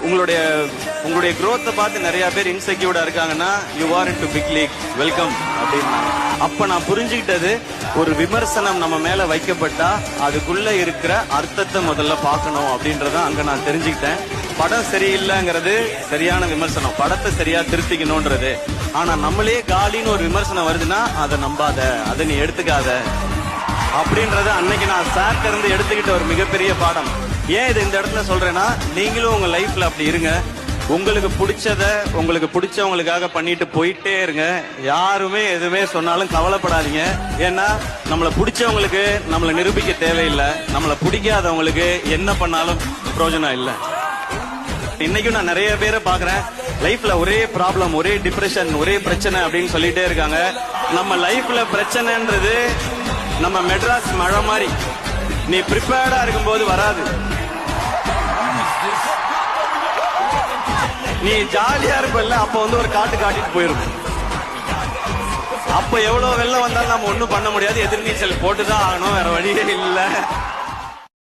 உங்களுடைய growth-ஐ பார்த்து நிறைய பேர் இன்செக்யூர்டா இருக்காங்கன்னா you are into big league welcome அப்படின்னாங்க. அப்ப நான் புரிஞ்சுக்கிட்டது, ஒரு விமர்சனம் நம்ம மேல வைக்கப்பட்டா அதுக்குள்ள இருக்கிற அர்த்தத்தை முதல்ல பார்க்கணும் அப்படின்றத அங்க நான் தெரிஞ்சுக்கிட்டேன். படம் சரியில்லைங்கிறது சரியான விமர்சனம், படத்தை சரியா திருத்திக்கணும்ன்றது. ஆனா நம்மளே காலின்னு ஒரு விமர்சனம் வருதுன்னா அதை நம்பாத, அதை நீ எடுத்துக்காத அப்படின்றத அன்னைக்கு நான் சார்ட்ட இருந்து எடுத்துக்கிட்ட ஒரு மிகப்பெரிய பாடம். ஏன் இது இந்த இடத்துல சொல்றேன்னா, நீங்களும் உங்க லைஃப்ல அப்படி இருங்க. உங்களுக்கு பிடிச்சத உங்களுக்கு பிடிச்சவங்களுக்காக பண்ணிட்டு போயிட்டே இருங்க. யாருமே எதுவுமே சொன்னாலும் கவலைப்படாதீங்க. ஏன்னா நம்மளை பிடிச்சவங்களுக்கு நம்மளை நிரூபிக்க தேவையில்லை, நம்மளை பிடிக்காதவங்களுக்கு என்ன பண்ணாலும் பிரயோஜனம் இல்லை. இன்னைக்கும் நான் நிறைய பேரை பாக்குறேன், லைஃப்ல ஒரே ப்ராப்ளம், ஒரே டிப்ரெஷன், ஒரே பிரச்சனை அப்படின்னு சொல்லிட்டே இருக்காங்க. நம்ம லைஃப்ல பிரச்சனைன்றது நம்ம மெட்ராஸ் மழை மாதிரி, நீ ப்ரிப்பேர்டா இருக்கும்போது வராது. நீ ஜாலியா இருப்பல்ல, அப்ப ஒரு காட்டு காட்டிட்டு போயிரும். அப்ப எவ்வளவு வெள்ளம் வந்தாலும் நம்ம ஒண்ணும் பண்ண முடியாது, எதிர்நீச்சல் போட்டுதான் ஆகணும், வேற வழியே இல்ல.